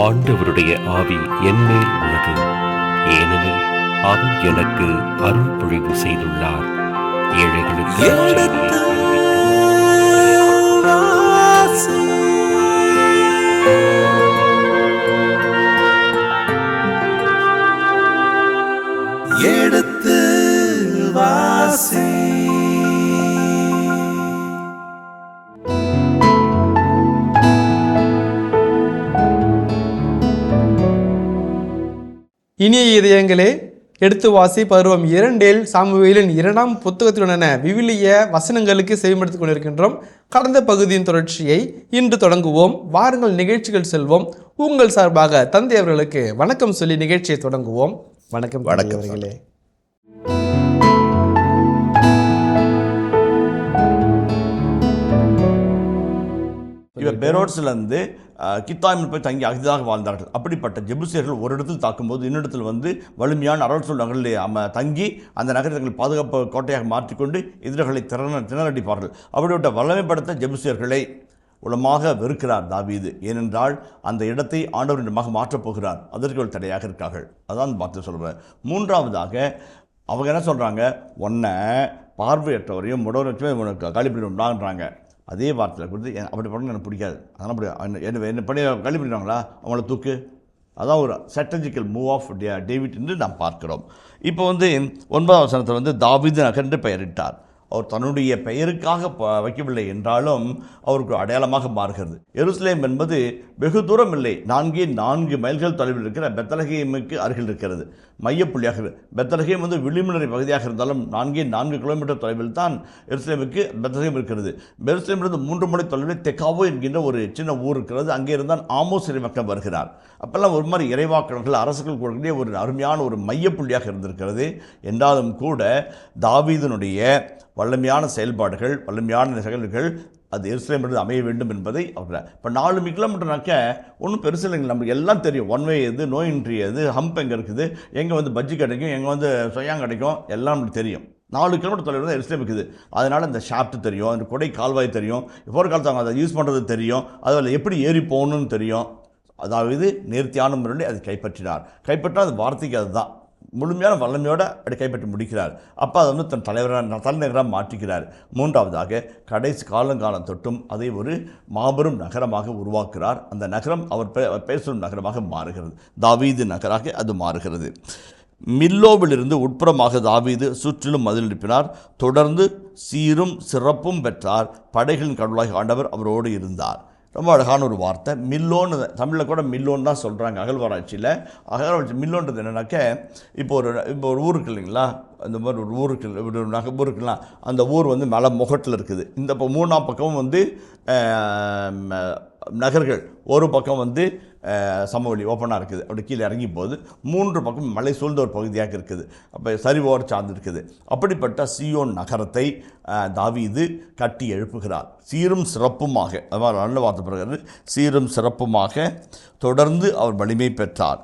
ஆண்டவருடைய ஆவி என்மேல் உள்ளது, ஏனெனில் அவர் எனக்கு அருள் பொழிவு செய்துள்ளார். ஏழைகளுக்கு எடுத்து வாசி. இனிய இதயங்களே, எடுத்து வாசி பருவம் 2 சாமுவேலின் 2ஆம் புத்தகத்திலுடன விவிலிய வசனங்களுக்கு செவிமடுத்துக் கொண்டிருக்கின்றோம். கடந்த பகுதியின் தொடர்ச்சியை இன்று தொடங்குவோம். வாருங்கள் நிகழ்ச்சிகள் செல்வோம். உங்கள் சார்பாக தந்தை அவர்களுக்கு வணக்கம் சொல்லி நிகழ்ச்சியை தொடங்குவோம். வணக்கம் அவர்களே. இவர் பெரோட்ஸ்லேருந்து கித்தாமில் போய் தங்கி அகதியாக வாழ்ந்தார்கள். அப்படிப்பட்ட ஜெபூசியர்கள் ஒரு இடத்தில் தாக்கும்போது இன்னிடத்தில் வலிமையான அரசல் நகரில் தங்கி அந்த நகரை தங்கள் பாதுகாப்பு கோட்டையாக மாற்றிக்கொண்டு எதிரிகளை திணறடிப்பார்கள். அப்படிப்பட்ட வல்லமைப்படுத்த ஜெபூசியர்களை உளமாக வெறுக்கிறார் தாவீது. ஏனென்றால் அந்த இடத்தை ஆண்டவரிடமாக மாற்றப் போகிறார். அதற்கு ஒரு தடையாக இருக்கார்கள். அதான் பார்த்து சொல்கிறேன். மூன்றாவதாக அவங்க என்ன சொல்கிறாங்க, ஒன்றை பார்வையற்றவரையும் முடவரையும் உனக்கு காலிப்பிடுறாங்க. அதே வார்த்தையில் கொடுத்து அப்படி பண்ண எனக்கு பிடிக்காது, அதெல்லாம் அப்படி என்ன பண்ணி கல்வி பண்ணிடுவாங்களா, அவங்கள தூக்கு. அதான் ஒரு ஸ்ட்ராட்டஜிக்கல் மூவ் ஆஃப் டேவிட் என்று நாம் பார்க்கிறோம். இப்போ 9ஆம் வசனத்தில் தாவீது நகர் என்று பெயரிட்டார். அவர் தன்னுடைய பெயருக்காக வைக்கவில்லை என்றாலும் அவருக்கு அடையாளமாக மாறுகிறது. எருசலேம் என்பது வெகு தூரம் இல்லை, 4 மைல்கள் தொலைவில் இருக்கிற பெத்லகேமுக்கு அருகில் இருக்கிறது. மையப்புள்ளியாக பெத்லகேம் விளிம்புநிலை பகுதியாக இருந்தாலும் 4 கிலோமீட்டர் தொலைவில் தான் எருசலேமுக்கு பெத்லகேம் இருக்கிறது. எருசலேமிலிருந்து 3 மணி தொலைவில் தெக்காவோ என்கின்ற ஒரு சின்ன ஊர் இருக்கிறது. அங்கே இருந்தால் ஆமோஸ் இறைவாக்கன் வருகிறார். அப்பெல்லாம் ஒரு மாதிரி இறைவாக்கர்கள் அரசுகள் கொடுக்கக்கூடிய ஒரு அருமையான ஒரு மையப்புள்ளியாக இருந்திருக்கிறது. என்றாலும் கூட தாவீதினுடைய வல்லமையான செயல்பாடுகள், வல்லமையான செயல்கள் அது எருசலேமிலிருந்து அமைய வேண்டும் என்பதை அவர். இப்போ 4 கிலோமீட்டர்னாக்க ஒன்றும் பெருசு இல்லைங்க. நமக்கு எல்லாம் தெரியும். ஒன் வே எது, நோ என்ட்ரி எது, ஹம்ப் எங்கே இருக்குது, எங்கே பஜ்ஜி கிடைக்கும், எங்கே சொயாங் கிடைக்கும், எல்லாம் நமக்கு தெரியும். 4 கிலோமீட்டர் தொலைவில் தான் எருசலேம் இருக்குது. அதனால் இந்த ஷாப்ட் தெரியும், அந்த கொடை கால்வாய் தெரியும், போர்க்காலத்தை அவங்க அதை யூஸ் பண்ணுறது தெரியும், அதில் எப்படி ஏறி போகணுன்னு தெரியும். அதாவது நேர்த்தியான முறையில் அதை கைப்பற்றால் அது வார்த்தைக்கு அதுதான் முழுமையான வல்லமையோடு அப்படி கைப்பற்றி முடிக்கிறார். அப்போ அதை தன் தலைநகராக மாற்றுகிறார். மூன்றாவதாக கடைசி காலம் தொட்டும் அதை ஒரு மாபெரும் நகரமாக உருவாக்குகிறார். அந்த நகரம் அவர் பேசும் நகரமாக மாறுகிறது. தாவீது நகராக அது மாறுகிறது. மில்லோவிலிருந்து உட்புறமாக தாவீது சுற்றிலும் மதில் எழுப்பினார். தொடர்ந்து சீரும் சிறப்பும் பெற்றார். படைகளின் கடவுளாக ஆண்டவர் அவரோடு இருந்தார். ரொம்ப அழகான ஒரு வார்த்தை. மில்லோன்னு தமிழில் கூட மில்லோன்னு தான் சொல்கிறாங்க. அகழ்வாராய்ச்சி மில்லோன்றது என்னென்னாக்க, இப்போ ஒரு ஊர் இருக்கு இல்லைங்களா, அந்த மாதிரி ஒரு ஊர் இருக்கு, ஒரு ஊர் இருக்குங்களா, அந்த ஊர் மலை முகட்டில் இருக்குது. இந்த இப்போ 3ஆம் பக்கம் நகர்கள், ஒரு பக்கம் சமவெளி ஓப்பனாக இருக்குது. அப்படி கீழே இறங்கி போகுது. 3 பக்கம் மலை சூழ்ந்த ஒரு பகுதியாக இருக்குது. அப்போ சரிவோடு சார்ந்து இருக்குது. அப்படிப்பட்ட சீயோன் நகரத்தை தாவீது கட்டி எழுப்புகிறார். சீரும் சிறப்புமாக, அதாவது நல்ல வார்த்தை பிறகு சீரும் சிறப்புமாக தொடர்ந்து அவர் வலிமை பெற்றார்.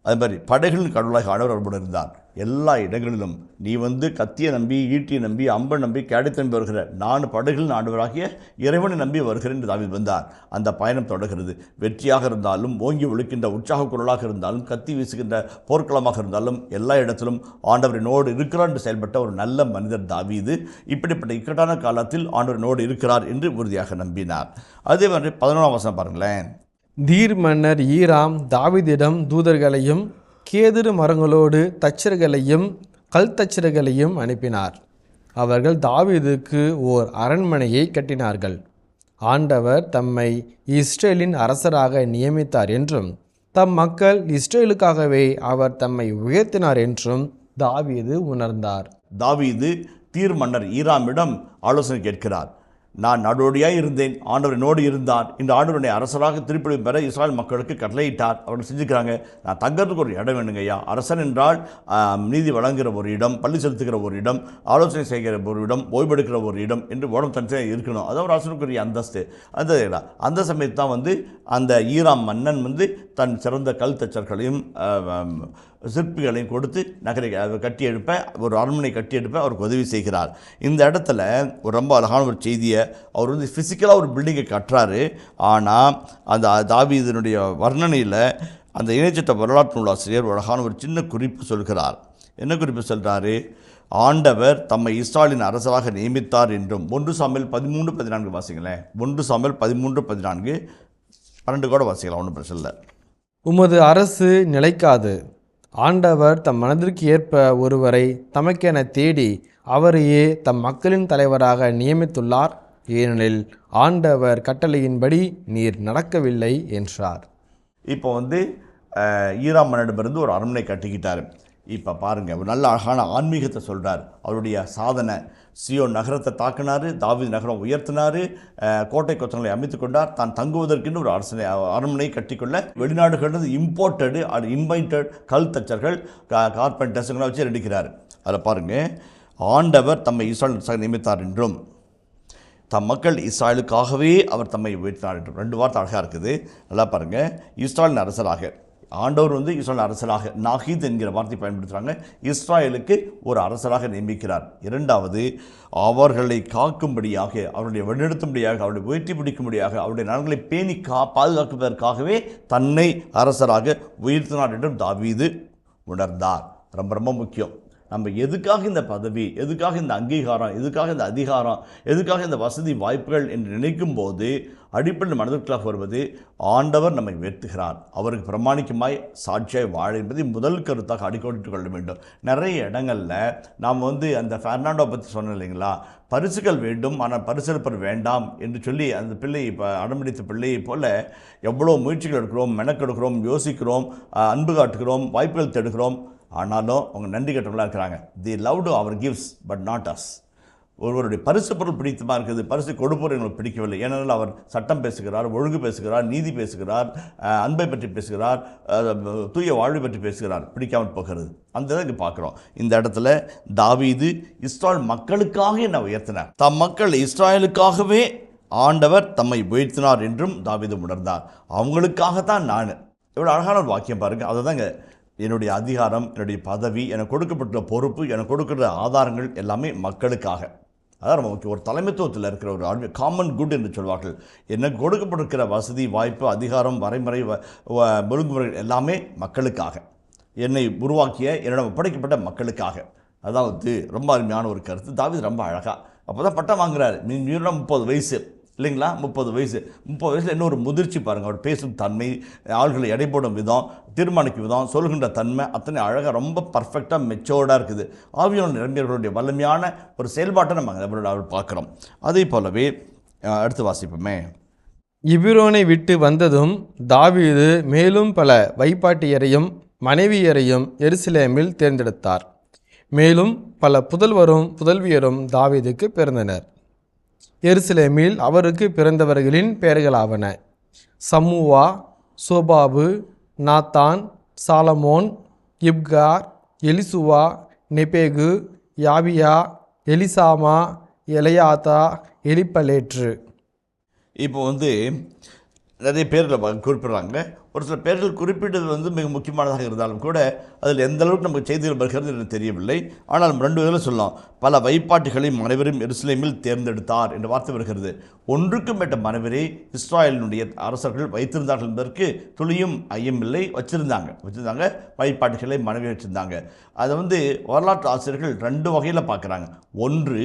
அது மாதிரி படைகளின் கடவுளாக ஆண்டவர் அவருடன் இருந்தார். எல்லா இடங்களிலும் நீ கத்தியை நம்பி, ஈட்டியை நம்பி, அம்பை நம்பி, கேடத்தை நம்பி வருகிற, நான் படைகளின் ஆண்டவராகிய இறைவனை நம்பி வருகிறேன் என்று தாவீது வந்தார். அந்த பயணம் தொடர்கிறது. வெற்றியாக இருந்தாலும், ஓங்கி ஒழுக்கின்ற உற்சாக குரலாக இருந்தாலும், கத்தி வீசுகின்ற போர்க்களமாக இருந்தாலும், எல்லா இடத்திலும் ஆண்டவரினோடு இருக்கிறார் என்று செயல்பட்ட ஒரு நல்ல மனிதர் தாவீது. இப்படிப்பட்ட இக்கட்டான காலத்தில் ஆண்டவரினோடு இருக்கிறார் என்று உறுதியாக நம்பினார். அதே மாதிரி 11ஆம் வசனம் பாருங்களேன். தீர் மன்னர் ஈராம் தாவீதிடம் தூதர்களையும் கேதுரு மரங்களோடு தச்சர்களையும் கல் தச்சர்களையும் அனுப்பினார். அவர்கள் தாவீதுக்கு ஓர் அரண்மனையை கட்டினார்கள். ஆண்டவர் தம்மை இஸ்ரேலின் அரசராக நியமித்தார் என்றும், தம் மக்கள் இஸ்ரேலுக்காகவே அவர் தம்மை உயர்த்தினார் என்றும் தாவீது உணர்ந்தார். தாவீது தீர் மன்னர் ஈராமிடம் ஆலோசனை கேட்கிறார். நான் நடுவடியாக இருந்தேன், ஆண்டவர் என்னோடு இருந்தார். இந்த ஆண்டவருடைய அரசராக திருப்பி பெற இஸ்ராயல் மக்களுக்கு கட்டளையிட்டார். அவர்கள் செஞ்சுக்கிறாங்க. நான் தங்கறதுக்கு ஒரு இடம் வேணுங்க ஐயா. அரசன் என்றால் நீதி வழங்குகிற ஒரு இடம், பள்ளி செலுத்துகிற ஒரு இடம், ஆலோசனை செய்கிற ஒரு இடம், ஓய்வெடுக்கிற ஒரு இடம் என்று உடம்பு தனியாக இருக்கணும். அதான் ஒரு அரசனுக்குரிய அந்தஸ்து. அந்த சமயத்தான் அந்த ஈராம் மன்னன் தன் சிறந்த கல் தச்சர்களையும் சிற்பிகளையும் கொடுத்து நகரை கட்டி எழுப்ப, ஒரு அரண்மனை கட்டி எழுப்ப அவருக்கு உதவி செய்கிறார். இந்த இடத்துல ஒரு ரொம்ப அழகான ஒரு செய்தியை, அவர் வந்து ஃபிசிக்கலாக ஒரு பில்டிங்கை கட்டுறாரு. ஆனால் அந்த தாவீதினுடைய வர்ணனையில் அந்த இணைச்சட்ட வரலாற்று நூலாசிரியர் அழகான ஒரு சின்ன குறிப்பு சொல்கிறார். என்ன குறிப்பு சொல்கிறாரு? ஆண்டவர் தம்மை இஸ்ராயலின் அரசராக நியமித்தார் என்றும். 1 சாமுவேல் 13:14 வாசிங்களேன். 1 சாமுவேல் 13:14, 12 கூட வாசிக்கலாம், ஒன்றும் பிரச்சனை இல்லை. உமது அரசு நிலைக்காது. ஆண்டவர் தம் மனதிற்கு ஏற்ப ஒருவரை தமக்கென தேடி அவரையே தம் மக்களின் தலைவராக நியமித்துள்ளார். ஏனெனில் ஆண்டவர் கட்டளையின்படி நீர் நடக்கவில்லை என்றார். இப்போ வந்து ஈராம் மன்னனிடமிருந்து ஒரு அரண்மனை கட்டிக்கிட்டார். இப்போ பாருங்கள், ஒரு நல்ல அழகான ஆன்மீகத்தை சொல்கிறார். அவருடைய சாதனை, சியோன் நகரத்தை தாக்கினார், தாவீது நகரம் உயர்த்தினார், கோட்டை கொத்தங்களை அமைத்து கொண்டார், தான் தங்குவதற்கென்று ஒரு அரண்மனை கட்டிக்கொள்ள வெளிநாடுகளிலிருந்து இம்போர்ட்டடு அது இன்வைட்டட் கல் தச்சர்கள், கார்பெண்டர்ஸுங்களாம் வச்சு ரெடிக்கிறார். அதில் பாருங்கள், ஆண்டவர் தம்மை இஸ்ராயல் நியமித்தார் என்றும் தம் மக்கள் இஸ்ராயலுக்காகவே அவர் தம்மை உயர்த்தினார் என்றும். 2 வார்த்தை அழகாக இருக்குது. நல்லா பாருங்கள், இஸ்ராயலின் அரசராக ஆண்டவர் வந்து இஸ்ராயல் அரசராக, நாஹீத் என்கிற வார்த்தை பயன்படுத்துகிறாங்க, இஸ்ராயலுக்கு ஒரு அரசராக நியமிக்கிறார். 2வது, அவர்களை காக்கும்படியாக, அவருடைய வழிநடத்தும்படியாக, அவருடைய உயர்த்தி பிடிக்கும்படியாக, அவருடைய நலன்களை பேணி பாதுகாப்பதற்காகவே தன்னை அரசராக உயர்த்தினார் என்றும் தாவீது உணர்ந்தார். ரொம்ப ரொம்ப முக்கியம். நம்ம எதுக்காக இந்த பதவி, எதுக்காக இந்த அங்கீகாரம், எதுக்காக இந்த அதிகாரம், எதுக்காக இந்த வசதி வாய்ப்புகள் என்று நினைக்கும் போது அடிப்படையில் மனதிற்காக வருவது ஆண்டவர் நம்மை உயர்த்துகிறார், அவருக்கு பிரமாணிக்கமாய் சாட்சியாய் வாழ என்பதை முதல் கருத்தாக அடிக்கோடிட்டு கொள்ள வேண்டும். நிறைய இடங்களில் நாம் வந்து அந்த ஃபெர்னாண்டோ பற்றி சொன்னோம் இல்லைங்களா, பரிசுகள் வேண்டும் ஆனால் பரிசளிப்பர் வேண்டாம் என்று சொல்லி அந்த பிள்ளை இப்போ அடம்பிடித்த பிள்ளையை போல் எவ்வளோ முயற்சிகள் எடுக்கிறோம், மெனக்கெடுக்கிறோம், யோசிக்கிறோம், அன்பு காட்டுகிறோம், வாய்ப்புகள் தேடுகிறோம். ஆனாலும் அவங்க நன்றி கட்டவங்களாக இருக்கிறாங்க. The love to our gives but not us. ஒருவருடைய பரிசு பொருள் பிடித்தமாக இருக்குது, பரிசு கொடுப்போர் எங்களுக்கு பிடிக்கவில்லை. ஏனென்றால் அவர் சட்டம் பேசுகிறார், ஒழுங்கு பேசுகிறார், நீதி பேசுகிறார், அன்பை பற்றி பேசுகிறார், தூய வாழ்வை பற்றி பேசுகிறார், பிடிக்காமல் போகிறது. அந்த இதை இங்கே பார்க்குறோம். இந்த இடத்துல தாவீது இஸ்ராயல் மக்களுக்காக என்ன உயர்த்தினார், தம் மக்கள் இஸ்ராயலுக்காகவே ஆண்டவர் தம்மை உயர்த்தினார் என்றும் தாவீது உணர்ந்தார். அவங்களுக்காகத்தான் நான். இவ்வளோ அழகான ஒரு வாக்கியம் பாருங்கள். அதை தாங்க என்னுடைய அதிகாரம், என்னுடைய பதவி, எனக்கு கொடுக்கப்பட்ட பொறுப்பு, எனக்கு கொடுக்கிற ஆதாரங்கள் எல்லாமே மக்களுக்காக. அதான் ரொம்ப முக்கியம். ஒரு தலைமைத்துவத்தில் இருக்கிற ஒரு காமன் குட் என்று சொல்வார்கள். எனக்கு கொடுக்கப்பட்டிருக்கிற வசதி வாய்ப்பு, அதிகாரம், வரைமுறை, ஒழுங்குமுறைகள் எல்லாமே மக்களுக்காக, என்னை உருவாக்கிய என்னிடம் ஒப்படைக்கப்பட்ட மக்களுக்காக. அதாவது ரொம்ப அருமையான ஒரு கருத்து. தாவீது ரொம்ப அழகாக அப்போ தான் பட்டம் வாங்குறாரு. 30 வயசு இல்லைங்களா, 30 வயசில் இன்னொரு முதிர்ச்சி பாருங்கள். அவர் பேசும் தன்மை, ஆள்களை எடை போடும் விதம், தீர்மானிக்கும் விதம், சொல்கின்ற தன்மை அத்தனை அழகாக ரொம்ப பர்ஃபெக்டாக மெச்சோர்டாக இருக்குது. ஆவியான நிரம்பியவர்களுடைய வலிமையான ஒரு செயல்பாட்டை நம்ம அவர் பார்க்குறோம். அதே போலவே அடுத்து வாசிப்போமே. எபிரோனை விட்டு வந்ததும் தாவீது மேலும் பல வைப்பாட்டியரையும் மனைவியரையும் எருசலேமில் தேர்ந்தெடுத்தார். மேலும் பல புதல்வரும் புதல்வியரும் தாவீதுக்கு பிறந்தனர். எருசலேமில் அவருக்கு பிறந்தவர்களின் பெயர்களாவன: சம்முவா, சோபாபு, நாத்தான், சாலமோன், இப்கார், எலிசுவா, நெபேகு, யாபியா, எலிசாமா, எலையாத்தா, எலிப்பலேற்று. இப்போ வந்து நிறைய பேர்களை குறிப்பிட்றாங்க. ஒரு சில பேர்கள் குறிப்பிட்டது மிக முக்கியமானதாக இருந்தாலும் கூட அதில் எந்த அளவுக்கு நமக்கு செய்திகள் வருகிறது என்று தெரியவில்லை. ஆனால் 2 வகையில் சொல்லலாம். பல வைப்பாட்டிகளை மனைவரும் எருசலேமில் தேர்ந்தெடுத்தார் என்ற வார்த்தை வருகிறது. ஒன்றுக்கும் மேற்பட்ட மனைவரை இஸ்ராயலினுடைய அரசர்கள் வைத்திருந்தார்கள் என்பதற்கு துளியும் ஐயமில்லை. வச்சுருந்தாங்க வைப்பாட்டிகளை மனைவி வச்சுருந்தாங்க. அதை வரலாற்று ஆசிரியர்கள் 2 வகையில் பார்க்குறாங்க. ஒன்று,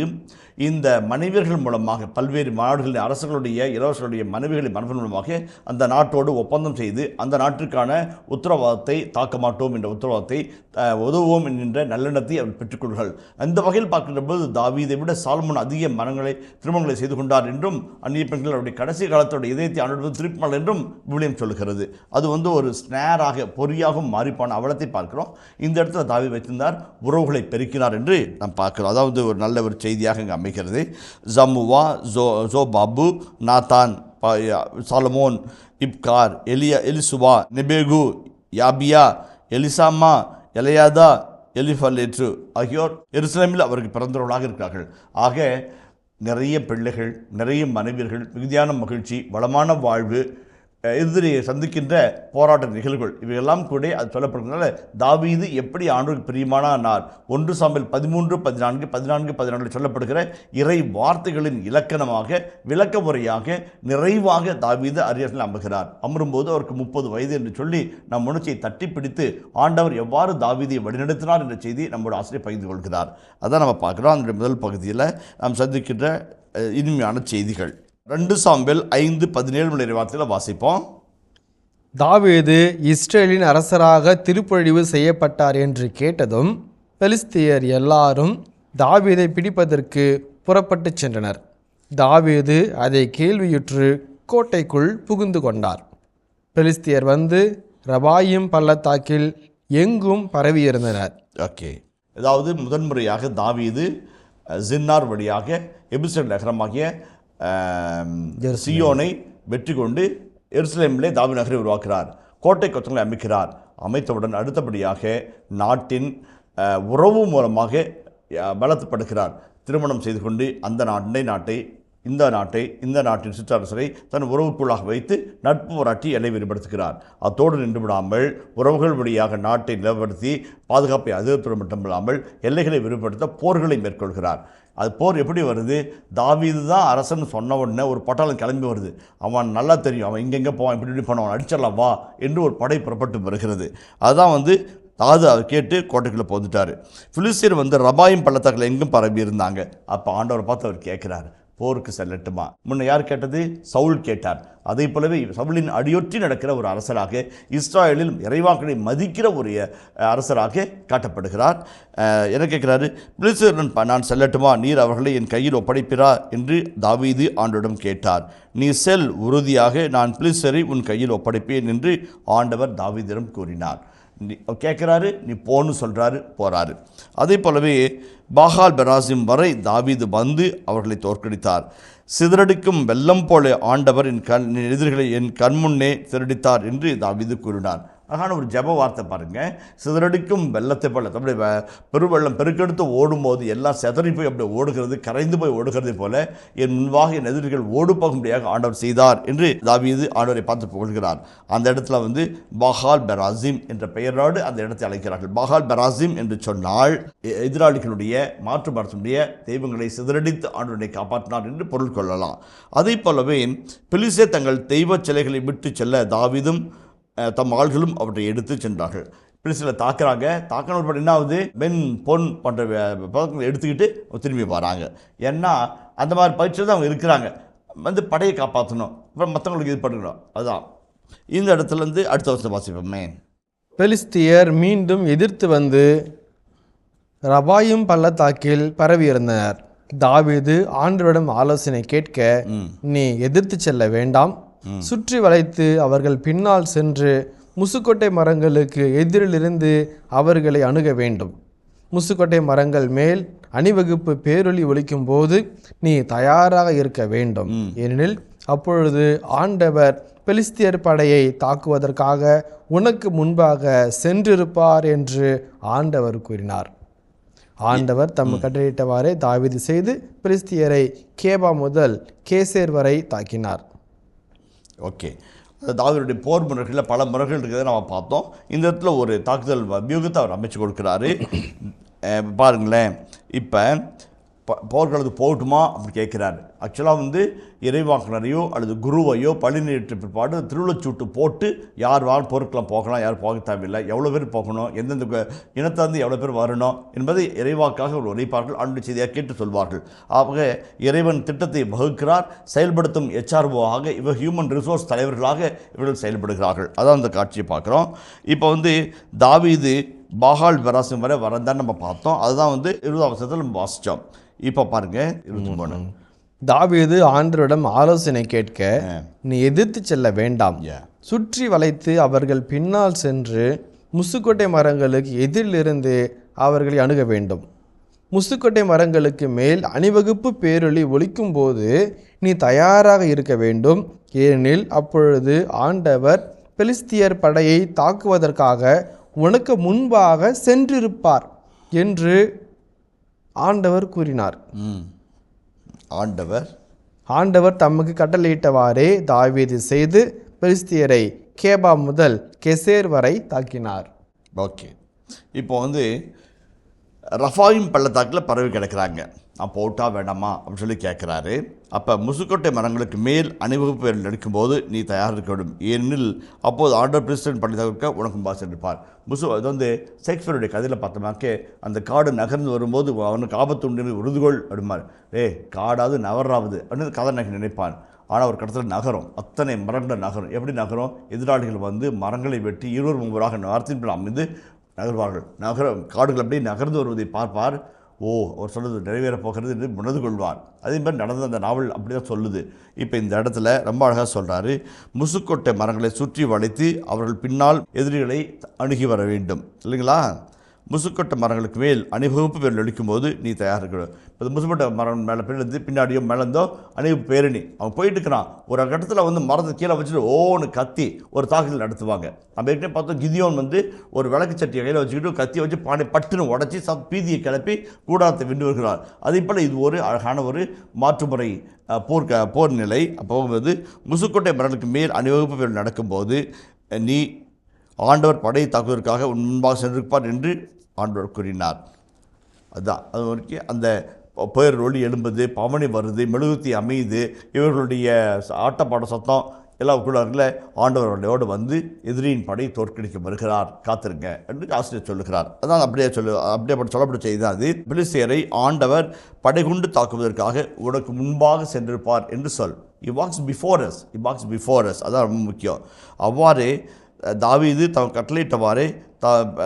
இந்த மனைவியர்கள் மூலமாக பல்வேறு நாடுகளின் அரசர்களுடைய இளவரசர்களுடைய மனைவிகளின் மனைவிகள் மூலமாக அந்த நாட்டோடு ஒப்பந்தம் செய்து அந்த நாட்டிற்கான உத்தரவாதத்தை தாக்க மாட்டோம் என்ற உத்தரவாதத்தை உதவுவோம் என்கின்ற நல்லெண்ணத்தை அவர் பெற்றுக்கொள்கள். அந்த வகையில் பார்க்கின்ற போது தாவீதை விட சாலமோன் அதிக திருமணங்களை செய்து கொண்டார் என்றும் அந்நிய பெண்கள் அவருடைய கடைசி காலத்தோட இதயத்தை ஆண்டு திருப்பினாள் என்றும் விவிலியம் சொல்லுகிறது. அது ஒரு ஸ்னேராக பொறியாகவும் மாறிப்பான அவலத்தை பார்க்கிறோம். இந்த இடத்துல தாவீது வைத்திருந்தார், உறவுகளை பெருக்கினார் என்று நாம் பார்க்கிறோம். அதாவது ஒரு நல்ல ஒரு செய்தியாக இங்கே அமைக்கிறது. சம்முவா, ஜோபாபு, நாத்தான், சாலமோன், இப்கார், எலிசுவா, நெபேகு, யாபியா, எலிசாமா, எலையாதா, எலிஃபலேற்று ஆகியோர் எருசலேமில் அவருக்கு பிறந்தவர்களாக இருக்கிறார்கள். ஆக நிறைய பிள்ளைகள், நிறைய மனைவியர்கள், மிகுதியான மகிழ்ச்சி, வளமான வாழ்வு, எதிரியை சந்திக்கின்ற போராட்ட நிகழ்வுகள் இவையெல்லாம் கூட அது சொல்லப்படுறதுனால தாவீது எப்படி ஆண்டவருக்கு பிரியமானார் 1 சாமுவேல் 13:14 சொல்லப்படுகிற இறை வார்த்தைகளின் இலக்கணமாக விளக்க முறையாக நிறைவாக தாவீது அரியணையில் அமர்கிறார். அமரும்போது அவருக்கு 30 வயது என்று சொல்லி நம் உணர்ச்சியை தட்டி பிடித்து ஆண்டவர் எவ்வாறு தாவீதை வழிநடத்தினார் என்ற செய்தி நம்மோட ஆசிரியர் பகிர்ந்து கொள்கிறார். அதான் நம்ம பார்க்குறோம். அதனுடைய முதல் பகுதியில் நாம் சந்திக்கின்ற இனிமையான செய்திகள். 2 சாமுவேல் 5:17 வார்த்தையில் வாசிப்போம். தாவீது இஸ்ரேலின் அரசராக திருப்பொழிவு செய்யப்பட்டார் என்று கேட்டதும் பெலிஸ்தியர் எல்லாரும் தாவீதை பிடிப்பதற்கு புறப்பட்டுச் சென்றனர். தாவீது அதை கேள்வியுற்று கோட்டைக்குள் புகுந்து கொண்டார். பெலிஸ்தியர் வந்து ரபாயிம் பள்ளத்தாக்கில் எங்கும் பரவியிருந்தனர். ஓகே, அதாவது முதன்முறையாக தாவீது ஜின்னார் வழியாக எபிரேல் நகரமாகிய சியோனை வெற்றி கொண்டு எருசலேமிலே தாவீது நகரை உருவாக்குகிறார். கோட்டை கொத்தங்களை அமைக்கிறார். அமைத்தவுடன் அடுத்தபடியாக நாட்டின் உறவு மூலமாக பலப்படுகிறார். திருமணம் செய்து கொண்டு அந்த இந்த நாட்டின் சிற்றரசரை தன் உறவுக்குள்ளாக வைத்து நட்பு பாராட்டி எல்லை விரிவுபடுத்துகிறார். அத்தோடு நின்று விடாமல் உறவுகள் வழியாக நாட்டை நிலப்படுத்தி பாதுகாப்பை அதிகரிப்பது மட்டுமில்லாமல் எல்லைகளை விரிவுபடுத்த போர்களை மேற்கொள்கிறார். அது போர் எப்படி வருது? தாவீது தான் அரசன் சொன்ன உடனே ஒரு பட்டாளம் கிளம்பி வருது. அவன் நல்லா தெரியும், அவன் இங்கெங்கே போவான், இப்படி பண்ணுவான், அடிச்சிடலாம் வா என்று ஒரு படை புறப்பட்டு வருகிறது. அதுதான் தாது அதை கேட்டு கோட்டைக்குள்ளே போந்துட்டார். பிலிஸ்தீர் ரபாயும் பள்ளத்தாக்கில் எங்கும் பரவி இருந்தாங்க. அப்போ ஆண்டவரை பார்த்து அவர் கேட்குறாரு, போருக்கு செல்லட்டுமா? முன்ன யார் கேட்டது? சவுல் கேட்டார். அதே போலவே சவுலின் அடியொற்றி நடக்கிற ஒரு அரசராக, இஸ்ராயலில் இறைவாக்களை மதிக்கிற ஒரு அரசராக காட்டப்படுகிறார். என்ன கேட்கிறாரு? பிலிஸ்தீருடன் நான் செல்லட்டுமா? நீர் அவர்களை என் கையில் ஒப்படைப்பிரா என்று தாவீது ஆண்டவரிடம் கேட்டார். நீ செல், உறுதியாக நான் பிலிஸ்தரை உன் கையில் ஒப்படைப்பேன் என்று ஆண்டவர் தாவீதிடம் கூறினார். கேட்குறாரு, நீ போன்னு சொல்கிறாரு, போகிறாரு. அதே போலவே பாகால் பெராசிம் வரை தாவீது வந்து அவர்களை தோற்கடித்தார். சிதறடிக்கும் வெள்ளம் போல ஆண்டவர் எதிரிகளை என் கண்முன்னே சிதறடித்தார் என்று தாவீது கூறினார். அழகான ஒரு ஜெப வார்த்தை பாருங்கள். சிதறடிக்கும் வெள்ளத்தை போல, அப்படியே பெருவெள்ளம் பெருக்கெடுத்து ஓடும்போது எல்லாம் சிதறி போய் அப்படி ஓடுகிறது, கரைந்து போய் ஓடுகிறதை போல என் முன்பாக என் எதிரிகள் ஓடு போகும்படியாக ஆண்டவர் செய்தார் என்று தாவீது ஆண்டவரை பார்த்து புகழ்கிறார். அந்த இடத்துல பாகால் பெராசிம் என்ற பெயரோடு அந்த இடத்தை அழைக்கிறார்கள். பாகால் பெராசிம் என்று சொன்னால் எதிராளிகளுடைய மாற்று மரத்தினுடைய தெய்வங்களை சிதறடித்து ஆண்டவரை காப்பாற்றினார் என்று பொருள் கொள்ளலாம். அதே போலவே பெலிஸ்தர் தங்கள் தெய்வ சிலைகளை விட்டு செல்ல தாவீதும் தம் ஆள்களும் அவற்றை எடுத்து சென்றார்கள். பிலிஸ்தீரில் தாக்குறாங்க. தாக்கினவர் என்ன ஆகுது? பெண் பொன் போன்ற பதக்கங்களை எடுத்துக்கிட்டு திரும்பி வராங்க. ஏன்னா அந்த மாதிரி பயிற்சியில் தான் அவங்க இருக்கிறாங்க. படையை காப்பாற்றணும், அப்புறம் மற்றவங்களுக்கு இது பண்ணணும். அதுதான் இந்த இடத்துலேருந்து அடுத்த வருஷம் வாசிப்போமே. பெலிஸ்தியர் மீண்டும் எதிர்த்து வந்து ரபாயும் பள்ளத்தாக்கில் பரவியிருந்தனர். தாவீது ஆண்டவரிடம் ஆலோசனை கேட்க, நீ எதிர்த்து செல்ல வேண்டாம், சுற்றி வளைத்து அவர்கள் பின்னால் சென்று முசுக்கொட்டை மரங்களுக்கு எதிரிலிருந்து அவர்களை அணுக வேண்டும். முசுக்கொட்டை மரங்கள் மேல் அணிவகுப்பு பேரொலி ஒலிக்கும் போது நீ தயாராக இருக்க வேண்டும். ஏனெனில் அப்பொழுது ஆண்டவர் பெலிஸ்தியர் படையை தாக்குவதற்காக உனக்கு முன்பாக சென்றிருப்பார் என்று ஆண்டவர் கூறினார். ஆண்டவர் தம் கட்டளையிட்டவாறே தாவீது செய்து பெலிஸ்தியரை கேபா முதல் கேசேர் வரை தாக்கினார். ஓகே, தாவீதுடைய போர் முறைகளில் பல முறைகள் இருக்கிறத நம்ம பார்த்தோம். இந்த இடத்துல ஒரு தாக்குதல் வியூகத்தை அவர் அமைச்சு கொடுக்குறாரு. பாருங்களேன், இப்போ போர்க்களத்துக்கு போகட்டுமா அப்படின்னு கேட்குறாரு. ஆக்சுவலாக இறைவாக்கினரையோ அல்லது குருவையோ பழி நீட்டு பிற்பாடு திருவிழச்சூட்டு போட்டு யார் போருக்கெல்லாம் போகலாம், யார் போக தேவையில்லை, எவ்வளோ பேர் போகணும், எந்தெந்த இனத்தை எவ்வளோ பேர் வரணும் என்பதை இறைவாக்காக ஒரு உரைப்பார்கள், ஆண்டு செய்தியாக கேட்டு சொல்வார்கள். ஆக இறைவன் திட்டத்தை வகுக்கிறார். செயல்படுத்தும் HRO-ஆக இவர் ஹியூமன் ரிசோர்ஸ் தலைவர்களாக இவர்கள் செயல்படுகிறார்கள். அதான் அந்த காட்சியை பார்க்குறோம். இப்போ தாவீது பாகால் பெராசிம் வரை வரந்தான் நம்ம பார்த்தோம். அதுதான் 20ஆம் வசனத்தில் நம்ம வாசித்தோம். இப்போ பாருங்க 23. தாவீது ஆண்டவரிடம் ஆலோசனை கேட்க, நீ எதிர்த்து செல்ல வேண்டாம், சுற்றி வளைத்து அவர்கள் பின்னால் சென்று முசுக்கொட்டை மரங்களுக்கு எதிரிலிருந்து அவர்களை அணுக வேண்டும். முசுக்கொட்டை மரங்களுக்கு மேல் அணிவகுப்பு பேரொலி ஒலிக்கும் போது நீ தயாராக இருக்க வேண்டும். ஏனெனில் அப்பொழுது ஆண்டவர் பெலிஸ்தியர் படையை தாக்குவதற்காக உனக்கு முன்பாக சென்றிருப்பார் என்று ஆண்டவர் கூறினார். ஆண்டவர் தமக்கு கட்டளையிட்டவாறே தாவீது செய்து பெலிஸ்தியரை கேபா முதல் கெசேர் வரை தாக்கினார். ஓகே, இப்போ வந்து ரஃபாயிம் பள்ளத்தாக்கில் பரவி கிடக்கிறாங்க. நான் போட்டா வேண்டாமா அப்படின்னு சொல்லி கேட்குறாரு. அப்போ முசுக்கொட்டை மரங்களுக்கு மேல் அணிவகுப்பு எடுக்கும்போது நீ தயார் இருக்க வேண்டும், ஏனெனில் அப்போது ஆர்டர் பிரசிடென்ட் பண்ணி தவிர்க்க உனக்கும் பாஸ் இருப்பார். அது வந்து ஷேக்ஸ்பியருடைய கதையில் பார்த்தோம்னாக்கே அந்த காடு நகர்ந்து வரும்போது அவனுக்கு ஆபத்து உண்டு உறுதிகோள் அப்படிமார். காடாவது நகராவது அப்படின்னு கதை நினைப்பான். ஆனால் ஒரு கடத்தில் நகரம், அத்தனை மரங்கள் நகரம். எப்படி நகரம்? எதிராளிகள் வந்து மரங்களை வெட்டி 20 வாரத்தின் அமைந்து நகர்வார்கள். காடுகள் அப்படியே நகர்ந்து வருவதை பார்ப்பார். அவர் சொல்லுது நிறைவேறப் போகிறது என்று உணர்ந்து கொள்வார். அதே மாதிரி நடந்த அந்த நாவல் அப்படி தான் சொல்லுது. இப்போ இந்த இடத்துல ரொம்ப அழகாக சொல்கிறாரு, முசுக்கொட்டை மரங்களை சுற்றி வளைத்து அவர்கள் பின்னால் எதிரிகளை அணுகி வர வேண்டும் இல்லைங்களா? முசுக்கொட்டை மரங்களுக்கு மேல் அணிவகுப்பு பேர் அளிக்கும்போது நீ தயார் இருக்கணும். இப்போ முசுக்கொட்டை மரம் மேலே பின்னாடி பின்னாடியோ மேலேருந்தோ அணிவகுப்பு பேரணி அவன் போயிட்டு இருக்கிறான். ஒரு கட்டத்தில் வந்து மரத்தை கீழே வச்சுட்டு ஓன்னு கத்தி ஒரு தாக்குதல் நடத்துவாங்க. நம்ம ஏற்கனவே பார்த்தோம், கிதியோன் வந்து ஒரு விளக்கு சட்டியை கையில் வச்சுக்கிட்டு கத்தியை வச்சு பானை பட்டுன்னு உடச்சி பீதியை கிளப்பி கூடாரத்தை வென்று வருகிறார். அதே போல் இது ஒரு அழகான ஒரு மாற்றுமுறை போர் நிலை. போகும்போது முசுக்கொட்டை மரங்களுக்கு மேல் அணிவகுப்பு பேர் நடக்கும்போது நீ ஆண்டவர் படையை தாக்குவதற்காக உன் முன்பாக சென்றிருப்பார் என்று ஆண்டவர் கூறினார். அதுதான் அது வரைக்கும் அந்த பேர் ஒளி எழும்புது, பவனி வருது, மெழுகுத்தி அமையுது, இவர்களுடைய ஆட்டப்பாட சத்தம் எல்லாம் கூடாரில் ஆண்டவர்களோடு வந்து எதிரியின் படை தோற்கடிக்க வருகிறார், காத்திருங்க என்று ஆசிரியர் சொல்லுகிறார். அதான் அப்படியே சொல்லப்பட்ட செய்தி தான் அது. பெலிஸ்தியரை ஆண்டவர் படை கொண்டு தாக்குவதற்காக உனக்கு முன்பாக சென்றிருப்பார் என்று சொல். He walks before us. அதான் ரொம்ப முக்கியம். அவ்வாறு தாவீது தம் கட்டளையிட்டவாறே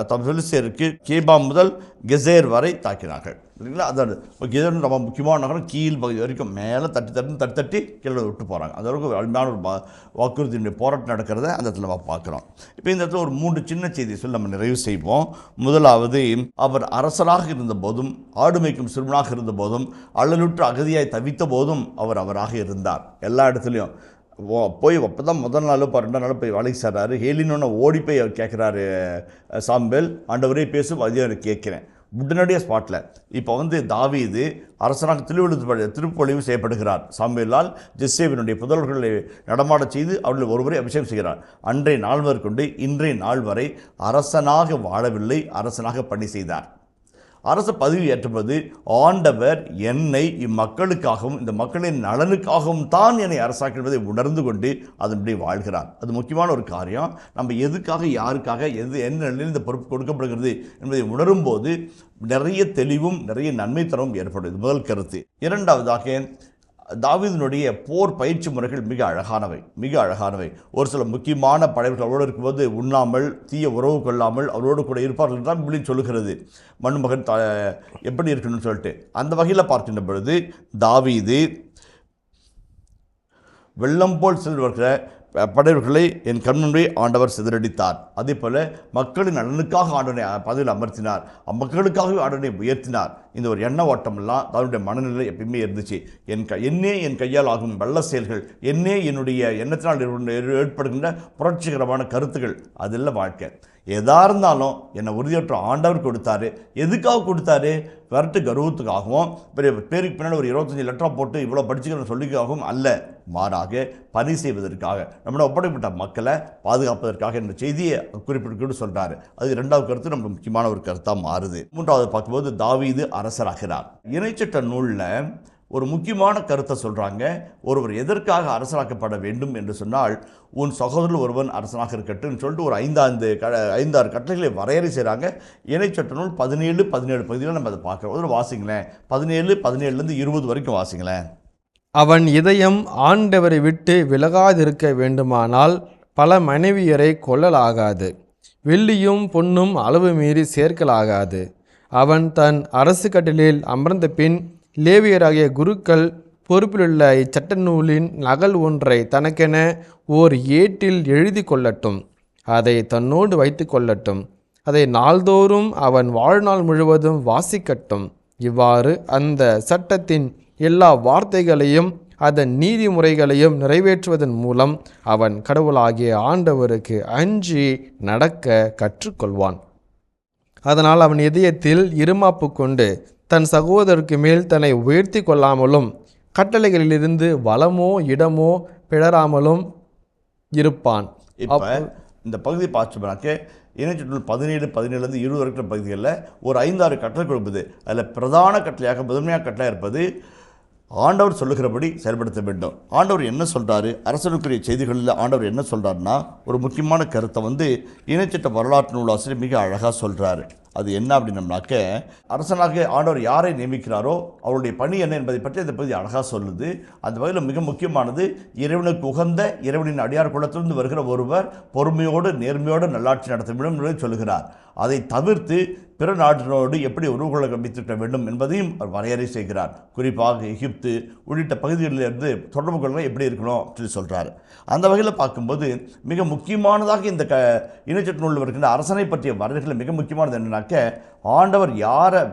தம் பெலிஸ்தியருக்கு கேபா முதல் கெசேர் வரை தாக்கினார்கள் இல்லைங்களா? அதாவது கெசேர் ரொம்ப முக்கியமான நகரம், கீழ் பகுதி வரைக்கும் மேலே தட்டி கீழே விட்டு போகிறாங்க. அது வரைக்கும் அருமையான ஒரு வாக்குறுதியினுடைய போராட்டம் நடக்கிறத அந்த இடத்துல நம்ம பார்க்குறோம். இப்போ இந்த இடத்துல ஒரு 3 சின்ன செய்தி சொல்லி நம்ம நிறைவு செய்வோம். முதலாவது, அவர் அரசராக இருந்த போதும் ஆடுமைக்கும் சிறுவனாக இருந்த போதும் அல்லலுற்று அகதியாய் தவித்த போதும் அவராக இருந்தார். எல்லா இடத்துலையும் போய் அப்போ தான் முதல் நாள் 2 நாள் போய் வேலைக்கு சேர்றாரு. ஹேலின்னு ஓடி போய் அவர் கேட்குறாரு, சாம்பேல் ஆண்டவரே பேசும் அதையும் எனக்கு கேட்குறேன் உடனடியாக ஸ்பாட்டில். இப்போ வந்து தாவீது அரசனாக திருப்பொழிவு செய்யப்படுகிறார். சாம்பேலால் ஜெஸ்ஸேவினுடைய புதல்வர்களை நடமாடச் செய்து அவர்களை ஒருவரை அபிஷேகம் செய்கிறார். அன்றைய நாள் முதற்கொண்டு இன்றைய நாள் வரை அரசனாக வாழவில்லை, அரசனாக பணி செய்தார். அரச பதவி ஏற்றும்போது ஆண்டவர் என்னை இம்மக்களுக்காகவும் இந்த மக்களின் நலனுக்காகவும் தான் என்னை அரசாக்குவதை உணர்ந்து கொண்டு அதன்படி வாழ்கிறார். அது முக்கியமான ஒரு காரியம். நம்ம எதுக்காக, யாருக்காக, என்ன நிலையில் இந்த பொறுப்பு கொடுக்கப்படுகிறது என்பதை உணரும் போது நிறைய தெளிவும் நிறைய நன்மை தரவும் ஏற்படுது. முதல் கருத்து. இரண்டாவதாக, தாவீதினுடைய போர் பயிற்சி முறைகள் மிக அழகானவை. ஒரு சில முக்கியமான படைவர்கள் அவரோடு இருக்கும்போது உண்ணாமல் தீய உறவு கொள்ளாமல் அவரோடு கூட இருப்பார்கள் தான் இப்படி சொல்லுகிறது. மண்மகன் எப்படி இருக்கணும்னு சொல்லிட்டு அந்த வகையில் பார்க்கின்ற பொழுது தாவீது வெள்ளம் போல் செல்வர்கிற படைவர்களை என் கண்முன்பே ஆண்டவர் சிதறடித்தார். அதே போல் மக்களின் நலனுக்காக ஆண்டவனை பதவியில் அமர்த்தினார், மக்களுக்காகவே ஆண்டவனை உயர்த்தினார். இந்த ஒரு எண்ண ஓட்டமெல்லாம் அவருடைய மனநிலை எப்பயுமே இருந்துச்சு. என்னே என் கையால் ஆகும் வல்ல செயல்கள், என்னுடைய எண்ணத்தினால் ஏற்படுகின்ற புரட்சிகரமான கருத்துக்கள், அதெல்லாம் வாழ்க்கை. எதா இருந்தாலும் என்னை உறுதியற்ற ஆண்டவர் கொடுத்தாரு. எதுக்காக கொடுத்தாரு? விரட்டு கர்வத்துக்காகவும் பேருக்கு பின்னாடி ஒரு 25 லெட்டராக போட்டு இவ்வளோ படிச்சுக்கிற சொல்லிக்காகவும் அல்ல, மாறாக பணி செய்வதற்காக, நம்மளோட ஒப்படைப்பட்ட மக்களை பாதுகாப்பதற்காக என்ற செய்தியை குறிப்பிட்டு சொல்கிறாரு. அது 2வது கருத்து நம்ம முக்கியமான ஒரு கருத்தாக மாறுது. 3வது பார்க்கும்போது தாவீது அரசராகிறார். இணைச்சட்ட நூலில் ஒரு முக்கியமான கருத்தை சொல்கிறாங்க. ஒருவர் எதற்காக அரசராக்கப்பட வேண்டும் என்று சொன்னால், உன் சகோதரர் ஒருவன் அரசனாக இருக்கட்டும்னு சொல்லிட்டு ஒரு 5-6 கட்டளைகளை வரையறை செய்கிறாங்க. இணைச்சட்ட நூல் 17 பகுதியில் நம்ம அதை பார்க்குறோம். ஒரு வாசிங்களேன், 17 20 வரைக்கும் வாசிங்களேன். அவன் இதயம் ஆண்டவரை விட்டு விலகாதிருக்க வேண்டுமானால் பல மனைவியரை கொள்ளலாகாது, வெள்ளியும் பொன்னும் அளவு மீறி சேர்க்கலாகாது. அவன் தன் அரசு கட்டிலில் அமர்ந்த பின் லேவியராகிய குருக்கள் பொறுப்பிலுள்ள இச்சட்ட நூலின் நகல் ஒன்றை தனக்கென ஓர் ஏட்டில் எழுதி கொள்ளட்டும், அதை தன்னோடு வைத்து கொள்ளட்டும், அதை நாள்தோறும் அவன் வாழ்நாள் முழுவதும் வாசிக்கட்டும். இவ்வாறு அந்த சட்டத்தின் எல்லா வார்த்தைகளையும் அதன் நீதிமுறைகளையும் நிறைவேற்றுவதன் மூலம் அவன் கடவுளாகிய ஆண்டவருக்கு அஞ்சி நடக்க கற்றுக்கொள்வான். அதனால் அவன் இதயத்தில் இருமாப்பு கொண்டு தன் சகோதரருக்கு மேல் தன்னை உயர்த்தி கொள்ளாமலும் கட்டளைகளிலிருந்து வலமோ இடமோ பிழறாமலும் இருப்பான். இப்போ இந்த பகுதி பார்த்தோம்னாக்க இணைச்சொல் 17, 17 20 வரைக்கும் பகுதிகளில் ஒரு 5-6 கட்டளை கொடுப்பது. அதில் பிரதான கட்டளையாக முதன்மையாக கட்டளை இருப்பது ஆண்டவர் சொல்லுகிறபடி செயல்படுத்த வேண்டும். ஆண்டவர் என்ன சொல்கிறாரு, அரசனுக்குரிய செய்திகளில் ஆண்டவர் என்ன சொல்கிறாருன்னா, ஒரு முக்கியமான கருத்தை இணைச்சட்ட வரலாற்று நூலாசிரியர் மிக அழகாக சொல்கிறாரு. அது என்ன அப்படின்னம்னாக்க, அரசனாக ஆண்டவர் யாரை நியமிக்கிறாரோ அவருடைய பணி என்ன என்பதை பற்றி அந்த பகுதி அழகாக சொல்லுது. அந்த வகையில் மிக முக்கியமானது, இறைவனுக்கு உகந்த இறைவனின் அடியார் குலத்திலிருந்து வருகிற ஒருவர் பொறுமையோடு நேர்மையோடு நல்லாட்சி நடத்த வேண்டும் என்பதை சொல்லுகிறார். அதை தவிர்த்து பிற நாட்டினோடு எப்படி உறவுகளை வைத்திருக்க வேண்டும் என்பதையும் அவர் வரையறை செய்கிறார். குறிப்பாக எகிப்து உள்ளிட்ட பகுதிகளிலிருந்து தொடர்பு கொள்கை எப்படி இருக்கணும் அப்படின்னு சொல்கிறார். அந்த வகையில் பார்க்கும்போது மிக முக்கியமானதாக இந்த இணைச்சட்ட நூலில் இருக்கின்ற அரசனை பற்றிய வரையறைகள் மிக முக்கியமானது என்னன்னாக்க, ஆண்டவர் யாரை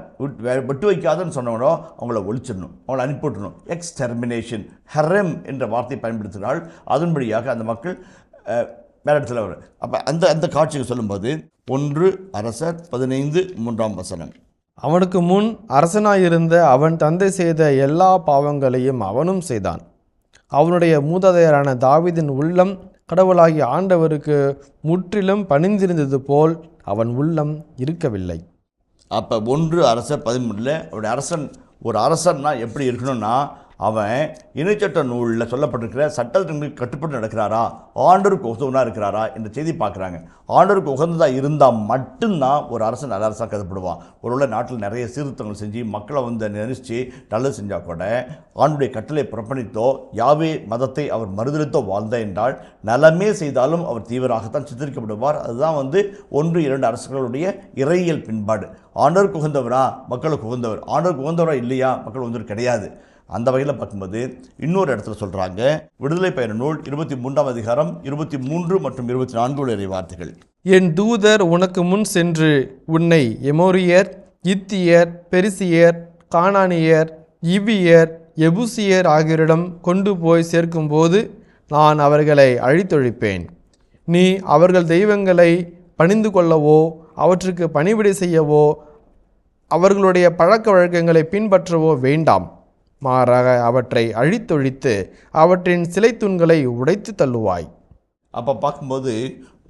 விட்டு வைக்காதுன்னு சொன்னவனோ அவங்கள ஒழிச்சிடணும், அவங்கள அனுப்பிவிட்டணும். எக்ஸ்டெர்மினேஷன், ஹெரெம் என்ற வார்த்தை பயன்படுத்தினால் அதன்படியாக அந்த மக்கள் வேற இடத்துல வரும். அப்போ அந்த காட்சியை சொல்லும்போது 1 அரசர் 15 3ஆம் வசனம். அவனுக்கு முன் அரசனாயிருந்த அவன் தந்தை செய்த எல்லா பாவங்களையும் அவனும் செய்தான். அவனுடைய மூதாதையரான தாவீதின் உள்ளம் கடவுளாகிய ஆண்டவருக்கு முற்றிலும் பணிந்திருந்தது போல் அவன் உள்ளம் இருக்கவில்லை. அப்போ 1 அரசர் 13 அவருடைய அரசன், ஒரு அரசன்னா எப்படி இருக்கணும்னா, அவன் இணைச்சட்ட நூலில் சொல்லப்பட்டிருக்கிற சட்டத்திற்கு கட்டுப்பட்டு நடக்கிறாரா, ஆண்டவருக்கு உகந்தவனாக இருக்கிறாரா என்ற செய்தி பார்க்குறாங்க. ஆண்டவருக்கு உகந்ததாக இருந்தால் மட்டும்தான் ஒரு அரசன் நல்ல அரசாக கருதப்படுவான். ஒருவேளை நாட்டில் நிறைய சீர்திருத்தங்கள் செஞ்சு மக்களை நினைச்சு நல்லது செஞ்சால் கூட, ஆண்டுடைய கட்டளை புறப்பணித்தோ யாவே மதத்தை அவர் மறுதளித்தோ வாழ்ந்த என்றால் நலமே செய்தாலும் அவர் தீவிரமாகத்தான் சித்தரிக்கப்படுவார். அதுதான் 1-2 அரசுகளுடைய இறையியல் பின்பாடு. ஆண்டவருக்கு உகந்தவரா, மக்களுக்கு உகந்தவர். ஆண்டவருக்கு உகந்தவரா இல்லையா, மக்கள் உகந்தவர் கிடையாது. அந்த வகையில் பார்க்கும்போது இன்னொரு இடத்துல சொல்கிறாங்க, விடுதலை பயண நூல் 23ஆம் அதிகாரம் 23 மற்றும் 24 உள்ள வார்த்தைகள். என் தூதர் உனக்கு முன் சென்று உன்னை எமோரியர், இத்தியர், பெரிசியர், கானானியர், இவியர், எபூசியர் ஆகியோரிடம் கொண்டு போய் சேர்க்கும்போது நான் அவர்களை அழித்தொழிப்பேன். நீ அவர்கள் தெய்வங்களை பணிந்து கொள்ளவோ அவற்றுக்கு பணிவிடை செய்யவோ அவர்களுடைய பழக்க வழக்கங்களை பின்பற்றவோ வேண்டாம். மாறாக அவற்றை அழித்தொழித்து அவற்றின் சிலை தூண்களை உடைத்து தள்ளுவாய். அப்போ பார்க்கும்போது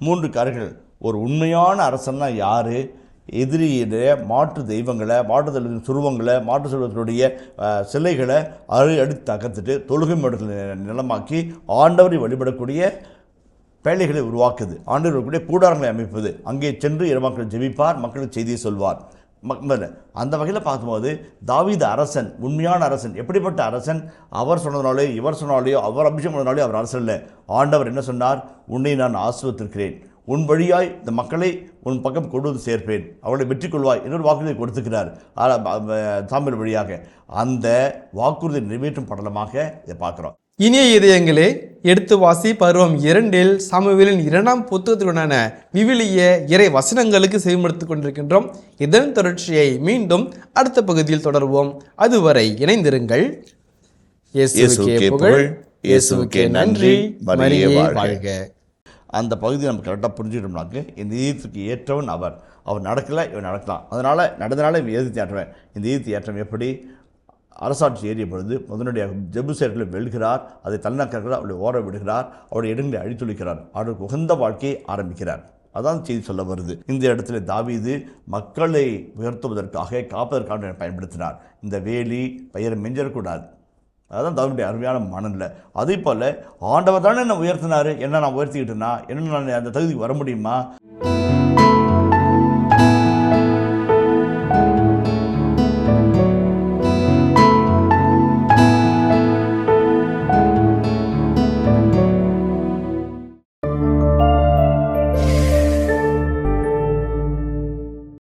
3 காரியங்கள். ஒரு உண்மையான அரசன்னா யார், எதிரியுடைய மாற்று தெய்வங்களை, மாற்று சுருவங்களை, மாற்று செல்வத்தினுடைய சிலைகளை அடித்து தகர்த்துட்டு தொழுகை நிலமாக்கி ஆண்டவரை வழிபடக்கூடிய பேழைகளை உருவாக்குது. ஆண்டவர் வரக்கூடிய கூடாரங்களை அமைப்பது. அங்கே சென்று இறைமக்கள் ஜெபிப்பார், மக்களுக்கு செய்தியை சொல்வார். அந்த வகையில் பார்க்கும்போது தாவீது அரசன், உண்மையான அரசன். எப்படிப்பட்ட அரசன்? அவர் சொன்னதுனாலே, இவர் சொன்னாலேயோ, அவர் அபிஷேகம் பண்ணனாலேயோ அவர் அரசன் இல்லை. ஆண்டவர் என்ன சொன்னார்? உன்னை நான் ஆசீர்வதித்திருக்கிறேன், உன் வழியாய் இந்த மக்களை உன் பக்கம் கொண்டு வந்து சேர்ப்பேன், அவளை வெற்றி கொள்வாய் இன்னொரு வாக்குறுதி கொடுத்துக்கிறார் சாமுவேல் வழியாக. அந்த வாக்குறுதி நிறைவேற்றும் படலமாக இதை பார்க்குறோம். இனிய இதயங்களே, எடுத்து வாசி பருவம் 2 சாமுவேலின் 2ஆம் புத்தகத்திலுடனான விவிலிய இறை வசனங்களுக்கு செய்யப்படுத்திக் கொண்டிருக்கின்றோம். இதன் தொடர்ச்சியை மீண்டும் அடுத்த பகுதியில் தொடர்வோம். அதுவரை இணைந்திருங்கள். இயேசுவுக்கே புகழ், இயேசுவுக்கே நன்றி, மரியே வாழ்க. அந்த பகுதியை நம்ம கரெக்டாக புரிஞ்சுக்கிட்டோம்னாக்க, இந்த ஈதத்துக்கு ஏற்றவன் அவர் நடக்கலை, இவன் நடக்கலாம். அதனால் நடந்தனால இவன் எதிர்த்து ஏற்றவன். இந்த ஈதத்து ஏற்றம் எப்படி? அரசாட்சி ஏறிய பொழுது முதனுடைய ஜெபுசேர்களை வெல்கிறார், அதை தன்னக்கிறார், அவளை ஓர விடுகிறார், அவருடைய இடங்களை அழித்தொழிக்கிறார், அவருக்கு உகந்த வாழ்க்கையை ஆரம்பிக்கிறார். அதான் செய்தி சொல்ல வருது. இந்த இடத்துல தாவீது மக்களை உயர்த்துவதற்காக, காப்பதற்காக பயன்படுத்தினார். இந்த வேலி பயிரை மெஞ்சிடக்கூடாது. அதுதான் தாவீதுடைய அருமையான மனநிலை. அதே போல் ஆண்டவர் தானே என்ன உயர்த்தினார், என்ன நான் உயர்த்திக்கிட்டேன்னா, என்ன நான் அந்த தகுதிக்கு வர முடியுமா?